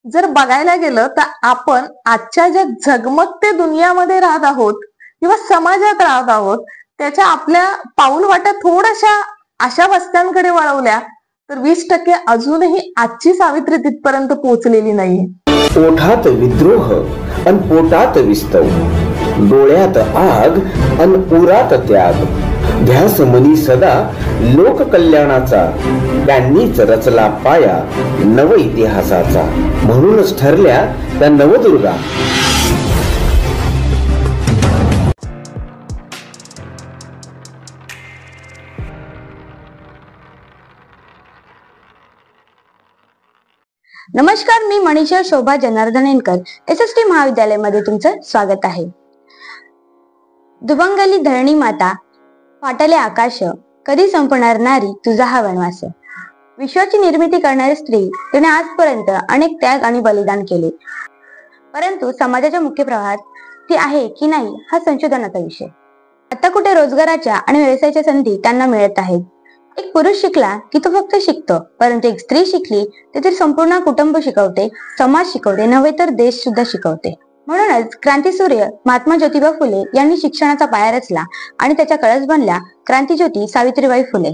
जर बघायला गेलं तर आपण आजच्या ज्या झगमगते दुनियामध्ये राहत आहोत किंवा समाजात राहत आहोत, त्याच्या आपल्या पाऊल वाटा थोड्याशा अशा वस्त्यांकडे वळवल्या तर 20% अजूनही आजची सावित्री तिथपर्यंत पोहोचलेली नाहीये. ओठात विद्रोह अन पोटात विस्तव, डोळ्यात आग अन उरात त्याग, ध्यास मनी सदा लोक कल्याणाचा, त्यांनीच रचला पाया नव इतिहासाचा. म्हणूनच ठरल्या त्या नवदुर्गा. नमस्कार, मी मनीषा शोभा जनार्दनेनकर, SST महाविद्यालयामध्ये तुमचं स्वागत आहे. दुभंगली धरणी माता, फाटले आकाश, कधी संपणार नारी तुझा हा वनवास. विश्वाची निर्मिती करणारी स्त्री, तिने आजपर्यंत अनेक त्याग आणि बलिदान केले, परंतु समाजाच्या मुख्य प्रवाहात ती आहे की नाही हा संशोधनाचा विषय. आता कुठे रोजगाराच्या आणि व्यवसायाच्या संधी त्यांना मिळत आहेत. एक पुरुष शिकला की तो फक्त शिकतो, परंतु एक स्त्री शिकली तर ती संपूर्ण कुटुंब शिकवते, समाज शिकवते, नव्हे तर देश सुद्धा शिकवते. म्हणूनच क्रांतीसूर्य महात्मा ज्योतिबा फुले यांनी शिक्षणाचा पाया रचला आणि त्याच्या कळस बनल्या क्रांतीज्योती सावित्रीबाई फुले.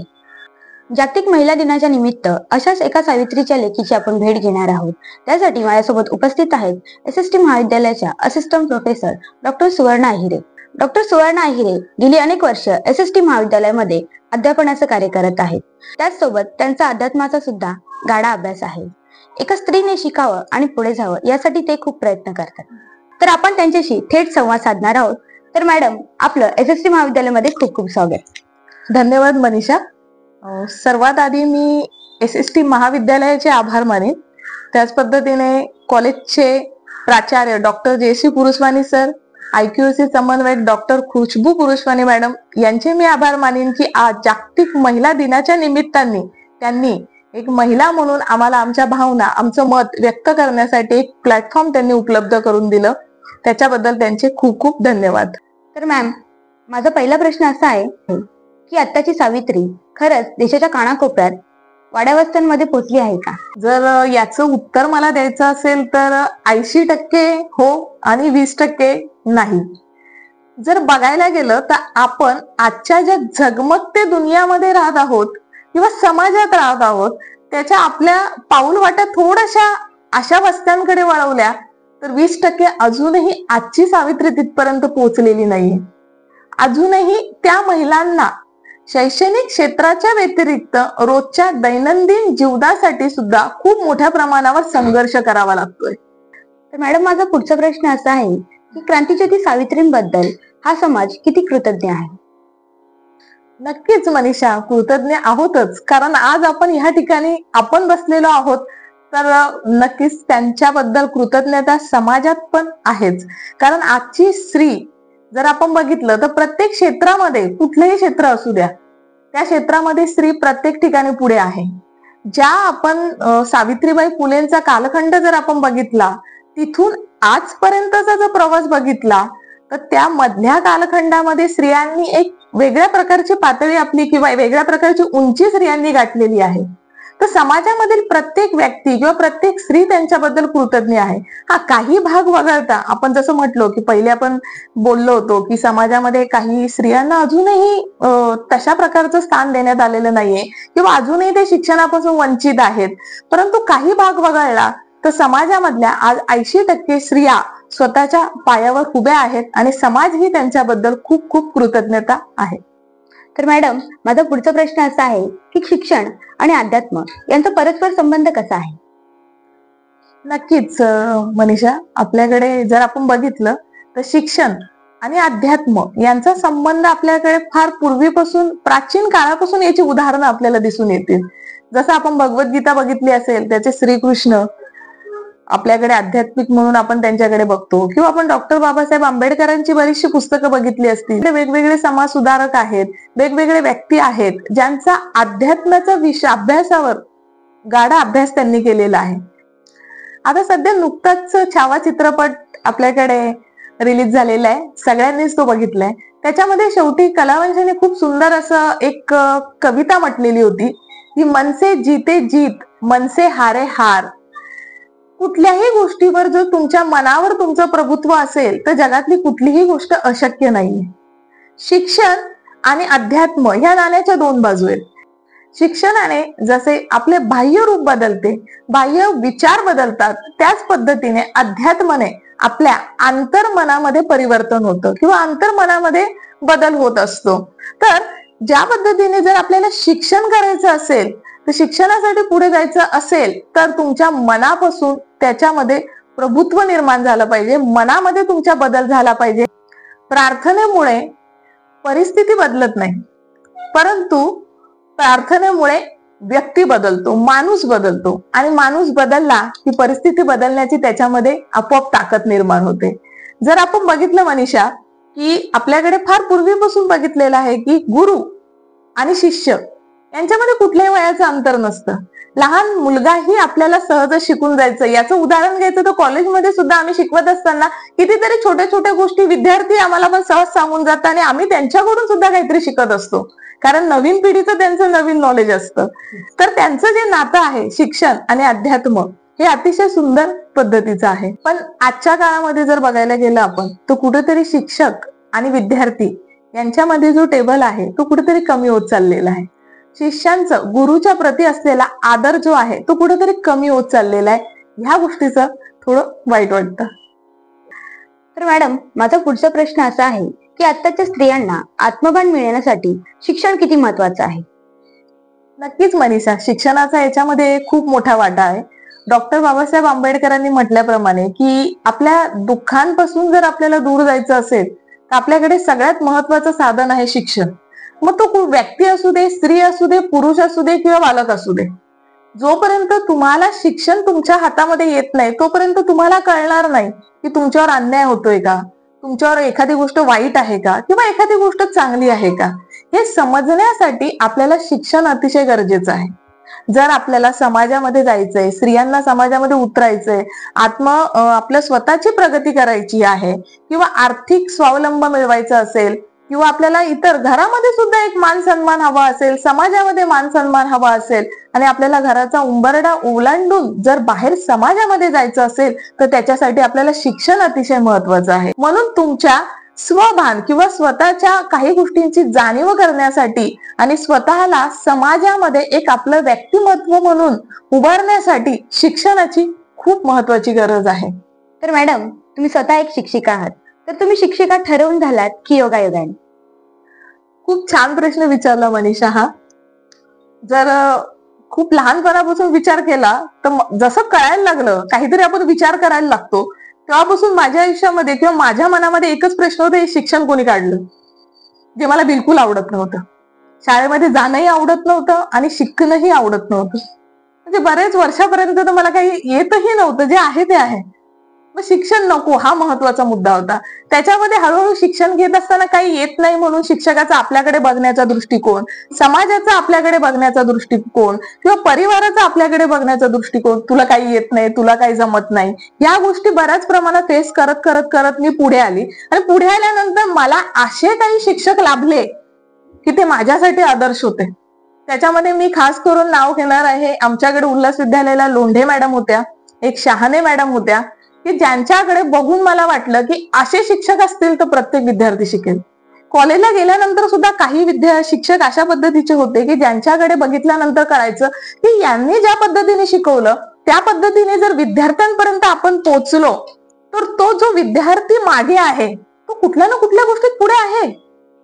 जागतिक महिला दिनाच्या निमित्त अशाच एका सावित्रीच्या लेखीची आपण भेट घेणार आहोत. त्यासाठी माझ्यासोबत उपस्थित आहेत SST महाविद्यालयाच्या assistant professor doctor Suvarna Ahire. Doctor Suvarna Ahire गेली अनेक वर्ष SST महाविद्यालयामध्ये अध्यापनाचं कार्य करत आहेत. त्याचसोबत त्यांचा अध्यात्माचा सुद्धा गाढा अभ्यास आहे. एका स्त्रीने शिकावं आणि पुढे जावं यासाठी ते खूप प्रयत्न करतात. तर आपण त्यांच्याशी थेट संवाद साधणार आहोत. तर मॅडम, आपलं SST महाविद्यालयामध्ये खूप खूप स्वागत. धन्यवाद मनीषा. सर्वात आधी मी SST महाविद्यालयाचे आभार मानेन. त्याच पद्धतीने कॉलेजचे प्राचार्य डॉक्टर JC पुरुषवाणी सर, IQAC समन्वयक डॉक्टर खुशबू पुरुषवाणी मॅडम यांचे मी आभार मानेन की आज जागतिक महिला दिनाच्या निमित्ताने त्यांनी एक महिला म्हणून आम्हाला आमच्या भावना, आमचं मत व्यक्त करण्यासाठी एक प्लॅटफॉर्म त्यांनी उपलब्ध करून दिलं. त्याच्याबद्दल त्यांचे खूप खूप धन्यवाद. तर मॅम, माझा पहिला प्रश्न असा आहे की आत्ताची सावित्री खरंच देशाच्या कानाकोपऱ्यात वाड्यावस्त्यांमध्ये पोहोचली आहे का? जर याचं उत्तर मला द्यायचं असेल तर 80% हो आणि 20% नाही. जर बघायला गेलं तर आपण आजच्या ज्या झगमगते दुनियामध्ये राहत आहोत किंवा समाजात राहत आहोत, त्याच्या आपल्या पाऊल वाटा थोड्याशा अशा वस्त्यांकडे वळवल्या तर 20% अजूनही आजची सावित्री तिथपर्यंत पोहोचलेली नाहीये. अजूनही त्या महिलांना शैक्षणिक क्षेत्राच्या व्यतिरिक्त रोजच्या दैनंदिन जीवनासाठी सुद्धा खूप मोठ्या प्रमाणावर संघर्ष करावा लागतोय. तर मॅडम, माझा पुढचा प्रश्न असा आहे की क्रांतीज्योती सावित्रींबद्दल हा समाज किती कृतज्ञ आहे? नक्कीच मनीषा, कृतज्ञ आहोतच. कारण आज आपण ह्या ठिकाणी आपण बसलेलो आहोत, तर नक्कीच त्यांच्याबद्दल कृतज्ञता समाजात पण आहेच. कारण आजची स्त्री जर आपण बघितलं तर प्रत्येक क्षेत्रामध्ये, कुठलंही क्षेत्र असू द्या, त्या क्षेत्रामध्ये स्त्री प्रत्येक ठिकाणी पुढे आहे. ज्या आपण सावित्रीबाई फुलेंचा कालखंड जर आपण बघितला, तिथून आजपर्यंतचा जर प्रवास बघितला तर त्या मधल्या कालखंडामध्ये स्त्रियांनी एक वेगळ्या प्रकारची पातळी आपली किंवा वेगळ्या प्रकारची उंची स्त्रियांनी गाठलेली आहे. तर समाजामधील प्रत्येक व्यक्ती किंवा प्रत्येक स्त्री त्यांच्याबद्दल कृतज्ञ आहे. हा, काही भाग वगळता आपण जसं म्हटलो की पहिले आपण बोललो होतो की समाजामध्ये काही स्त्रियांना अजूनही तशा प्रकारचं स्थान देण्यात आलेलं नाहीये किंवा अजूनही ते शिक्षणापासून वंचित आहेत. परंतु काही भाग वगळला तर समाजामधल्या आज 80% स्त्रिया स्वतःच्या पायावर उभ्या आहेत आणि समाजही त्यांच्याबद्दल खूप खूप कृतज्ञता आहे. तर मॅडम, माझा पुढचा प्रश्न असा आहे की शिक्षण आणि अध्यात्म यांचा परस्पर संबंध कसा आहे? नक्कीच मनीषा, आपल्याकडे जर आपण बघितलं तर शिक्षण आणि अध्यात्म यांचा संबंध आपल्याकडे फार पूर्वीपासून, प्राचीन काळापासून याची उदाहरणं आपल्याला दिसून येतील. जसं आपण भगवद्गीता बघितली असेल, त्याचे श्रीकृष्ण आपल्याकडे आध्यात्मिक म्हणून आपण त्यांच्याकडे बघतो, किंवा आपण डॉक्टर बाबासाहेब आंबेडकरांची बरीचशी पुस्तकं बघितली असतील. वेगवेगळे समाज सुधारक आहेत, वेगवेगळे व्यक्ती आहेत ज्यांचा अध्यात्माचा अभ्यासावर गाढा अभ्यास त्यांनी केलेला आहे. आता सध्या नुकताच छावा चित्रपट आपल्याकडे रिलीज झालेला आहे, सगळ्यांनीच तो बघितलाय. त्याच्यामध्ये शेवटी कलावंशाने खूप सुंदर असं एक कविता म्हटलेली होती की मन से जीते जीत, मन से हारे हार. कुठल्याही गोष्टीवर जर तुमच्या मनावर तुमचं प्रभुत्व असेल तर जगातली कुठलीही गोष्ट अशक्य नाहीये. शिक्षण आणि अध्यात्म ह्या नाण्याच्या दोन बाजू आहेत. शिक्षणाने जसे आपले बाह्य रूप बदलते, बाह्य विचार बदलतात, त्याच पद्धतीने अध्यात्माने आपल्या अंतर्मनामध्ये परिवर्तन होतं किंवा अंतर्मनामध्ये बदल होत असतो. तर ज्या पद्धतीने जर आपल्याला शिक्षण करायचं असेल, तर शिक्षणासाठी पुढे जायचं असेल तर तुमच्या मनापासून त्याच्यामध्ये प्रभुत्व निर्माण झालं पाहिजे, मनामध्ये तुमच्या बदल झाला पाहिजे. प्रार्थनेमुळे परिस्थिती बदलत नाही, परंतु प्रार्थनेमुळे व्यक्ती बदलतो, माणूस बदलतो, आणि माणूस बदलला की परिस्थिती बदलण्याची त्याच्यामध्ये आपोआप ताकद निर्माण होते. जर आपण बघितलं मनीषा, की आपल्याकडे फार पूर्वीपासून बघितलेलं आहे की गुरु आणि शिष्य यांच्यामध्ये कुठल्याही वयाचं अंतर नसतं. लहान मुलगाही आपल्याला सहज शिकून जायचं. याचं उदाहरण घ्यायचं तर कॉलेजमध्ये सुद्धा आम्ही शिकवत असताना कितीतरी छोट्या छोट्या गोष्टी विद्यार्थी आम्हाला पण सहज सांगून जातात आणि आम्ही त्यांच्याकडून सुद्धा काहीतरी शिकत असतो, कारण नवीन पिढीचं त्यांचं नवीन नॉलेज असतं. तर त्यांचं जे नातं आहे शिक्षण आणि अध्यात्म हे अतिशय सुंदर पद्धतीचं आहे. पण आजच्या काळामध्ये जर बघायला गेलं आपण, तर कुठेतरी शिक्षक आणि विद्यार्थी यांच्यामध्ये जो टेबल आहे तो कुठेतरी कमी होत चाललेला आहे. शिष्यांचं गुरुच्या प्रती असलेला आदर जो आहे तो कुठेतरी कमी होत चाललेला आहे. ह्या गोष्टीचं थोडं वाईट वाटतं. तर मॅडम, माझा पुढचा प्रश्न असा आहे की आताच्या स्त्रियांना आत्मभान मिळवण्यासाठी शिक्षण किती महत्वाचं आहे? नक्कीच मनीषा, शिक्षणाचा याच्यामध्ये खूप मोठा वाटा आहे. डॉक्टर बाबासाहेब आंबेडकरांनी म्हटल्याप्रमाणे की आपल्या दुःखांपासून जर आपल्याला दूर जायचं असेल तर आपल्याकडे सगळ्यात महत्वाचं साधन आहे शिक्षण. मग तो व्यक्ती असू दे, स्त्री असू दे, पुरुष असू दे किंवा बालक असू दे, जोपर्यंत तुम्हाला शिक्षण तुमच्या हातामध्ये येत नाही तोपर्यंत तुम्हाला कळणार नाही की तुमच्यावर अन्याय होतोय का, तुमच्यावर एखादी गोष्ट वाईट आहे का किंवा एखादी गोष्ट चांगली आहे का. हे समजण्यासाठी आपल्याला शिक्षण अतिशय गरजेचं आहे. जर आपल्याला समाजामध्ये जायचंय, स्त्रियांना समाजामध्ये उतरायचंय, आपल्या स्वतःची प्रगती करायची आहे किंवा आर्थिक स्वावलंब मिळवायचा असेल किंवा आपल्याला इतर घरामध्ये सुद्धा एक मान सन्मान हवा असेल, समाजामध्ये मान सन्मान हवा असेल आणि आपल्याला घराचा उंबरडा ओलांडून जर बाहेर समाजामध्ये जायचं असेल तर त्याच्यासाठी आपल्याला शिक्षण अतिशय महत्वाचं आहे. म्हणून तुमच्या स्वभान किंवा स्वतःच्या काही गोष्टींची जाणीव करण्यासाठी आणि स्वतःला समाजामध्ये एक आपलं व्यक्तिमत्व म्हणून उभारण्यासाठी शिक्षणाची खूप महत्वाची गरज आहे. तर मॅडम, तुम्ही स्वतः एक शिक्षिका आहात, तर तुम्ही शिक्षिका ठरवून झालात की योगायोगाने? खूप छान प्रश्न विचारला मनीषा हा. जर खूप लहानपणापासून विचार केला तर जसं कळायला लागलं, काहीतरी आपण विचार करायला लागतो, तेव्हापासून माझ्या आयुष्यामध्ये किंवा माझ्या मनामध्ये एकच प्रश्न होता, हे शिक्षण कोणी काढलं, जे मला बिलकुल आवडत नव्हतं. शाळेमध्ये जाणंही आवडत नव्हतं आणि शिकणंही आवडत नव्हतं. म्हणजे बरेच वर्षापर्यंत तर मला काही येतही नव्हतं, जे आहे ते आहे. मग शिक्षण नको हा महत्वाचा मुद्दा होता. त्याच्यामध्ये हळूहळू शिक्षण घेत असताना काही येत नाही म्हणून शिक्षकाचा आपल्याकडे बघण्याचा दृष्टिकोन, समाजाचा आपल्याकडे बघण्याचा दृष्टिकोन किंवा परिवाराचा आपल्याकडे बघण्याचा दृष्टिकोन, तुला काही येत नाही, तुला काही जमत नाही, या गोष्टी बऱ्याच प्रमाणात फेस करत करत करत मी पुढे आली. आणि पुढे आल्यानंतर मला असे काही शिक्षक लाभले की ते माझ्यासाठी आदर्श होते. त्याच्यामध्ये मी खास करून नाव घेणार आहे, आमच्याकडे उल्हास विद्यालयाला लोंढे मॅडम होत्या, एक शहाणे मॅडम होत्या, की ज्यांच्याकडे बघून मला वाटलं की असे शिक्षक असतील तर प्रत्येक विद्यार्थी शिकेल. कॉलेजला गेल्यानंतर सुद्धा काही शिक्षक अशा पद्धतीचे होते की ज्यांच्याकडे बघितल्यानंतर कळायचं की यांनी ज्या पद्धतीने शिकवलं त्या पद्धतीने जर विद्यार्थ्यांपर्यंत आपण पोहोचलो तर तो जो विद्यार्थी मागे आहे तो कुठल्या ना कुठल्या गोष्टीत पुढे आहे.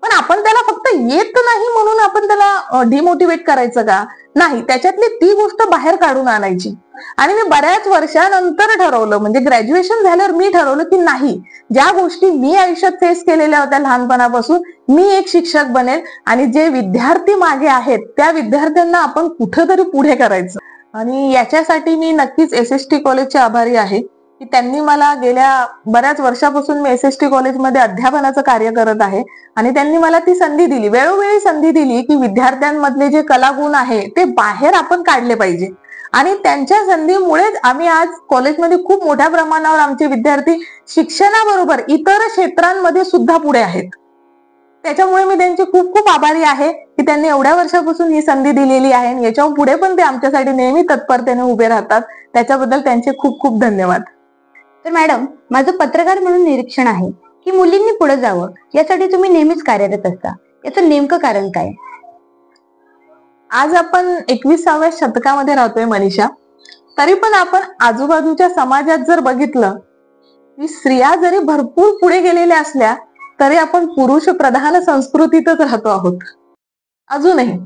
पण आपण त्याला फक्त येत नाही म्हणून आपण त्याला डिमोटिवेट करायचं का? नाही, त्याच्यातली ती गोष्ट बाहेर काढून आणायची. आणि मी बऱ्याच वर्षानंतर ठरवलं, म्हणजे ग्रॅज्युएशन झाल्यावर मी ठरवलं की नाही, ज्या गोष्टी मी आयुष्यात फेस केलेल्या होत्या लहानपणापासून, मी एक शिक्षक बनेल आणि जे विद्यार्थी मागे आहेत त्या विद्यार्थ्यांना आपण कुठेतरी पुढे करायचं. आणि याच्यासाठी मी नक्कीच SST कॉलेजचे आभारी आहे की त्यांनी मला गेल्या बऱ्याच वर्षापासून मी SST कॉलेजमध्ये अध्यापनाचं कार्य करत आहे आणि त्यांनी मला ती संधी दिली, वेळोवेळी संधी दिली की विद्यार्थ्यांमधले जे कलागुण आहे ते बाहेर आपण काढले पाहिजे. आणि त्यांच्या संधीमुळेच आम्ही आज कॉलेजमध्ये खूप मोठ्या प्रमाणावर आमचे विद्यार्थी शिक्षणाबरोबर इतर क्षेत्रांमध्ये सुद्धा पुढे आहेत. त्याच्यामुळे मी त्यांचे खूप खूप आभारी आहे की त्यांनी एवढ्या वर्षापासून ही संधी दिलेली आहे आणि याच्या पुढे पण ते आमच्यासाठी नेहमी तत्परतेने उभे राहतात. त्याच्याबद्दल त्यांचे खूप खूप धन्यवाद. तर मॅडम, माझं पत्रकार म्हणून निरीक्षण आहे की मुलींनी पुढे जावं यासाठी तुम्ही नेहमीच कार्यरत असता. याचं नेमकं कारण काय? आज आपण 21व्या शतकामध्ये राहतोय मनीषा. तरी पण आपण आजूबाजूच्या समाजात जर बघितलं की स्त्रिया जरी भरपूर पुढे गेलेल्या असल्या तरी आपण पुरुष प्रधान संस्कृतीतच राहतो आहोत अजूनही.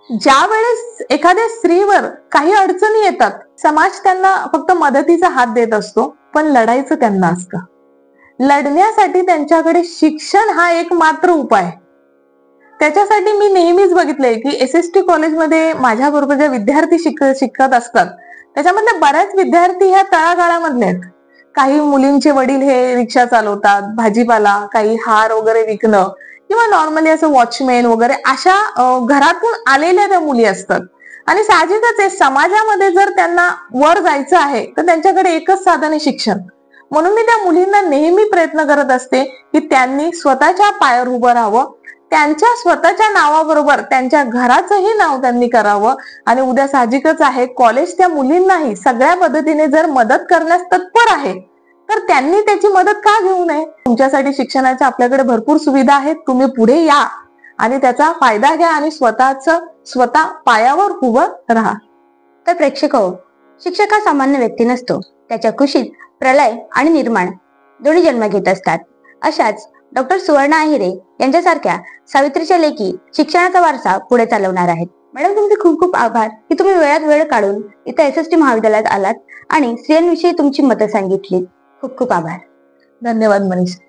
ज्या वेळेस एखाद्या स्त्रीवर काही अडचणी येतात, समाज त्यांना फक्त मदतीचा हात देत असतो, पण लढायचं त्यांना असतं. लढण्यासाठी त्यांच्याकडे शिक्षण हा एक मात्र उपाय. त्याच्यासाठी मी नेहमीच बघितलंय की SST कॉलेजमध्ये माझ्या बरोबर ज्या विद्यार्थी शिकत असतात त्याच्यामधले बऱ्याच विद्यार्थी ह्या तळागाळामधले आहेत. काही मुलींचे वडील हे रिक्षा चालवतात, भाजीपाला, काही हार वगैरे विकणं किंवा नॉर्मली असं वॉचमॅन वगैरे अशा घरातून आलेल्या त्या मुली असतात. आणि साहजिकच आहे, समाजामध्ये जर त्यांना वर जायचं आहे तर त्यांच्याकडे एकच साधन आहे, शिक्षण. म्हणून मी त्या मुलींना नेहमी प्रयत्न करत असते की त्यांनी स्वतःच्या पायावर उभं राहावं, त्यांच्या स्वतःच्या नावाबरोबर त्यांच्या घराचंही नाव त्यांनी करावं. आणि उद्या साहजिकच आहे, कॉलेज त्या मुलींनाही सगळ्या पद्धतीने जर मदत करण्यास तत्पर आहे तर त्यांनी त्याची मदत का घेऊ नये. तुमच्यासाठी शिक्षणाच्या आपल्याकडे भरपूर सुविधा आहेत. तुम्ही पुढे या आणि त्याचा फायदा घ्या आणि स्वतः पायावर उभं राहा. तर प्रेक्षक हो, शिक्षक हा सामान्य व्यक्ती नसतो. त्याच्या कुशीत प्रलय आणि निर्माण दोन्ही जन्म घेत असतात. अशाच डॉक्टर सुवर्णा अहिरे यांच्यासारख्या सावित्रीच्या लेकी शिक्षणाचा वारसा पुढे चालवणार आहेत. मॅडम, तुमचे खूप खूप आभार की तुम्ही वेळात वेळ काढून इथं SST महाविद्यालयात आलात आणि स्त्रियांविषयी तुमची मतं सांगितली. खूप खूप आभार. धन्यवाद मनीषा.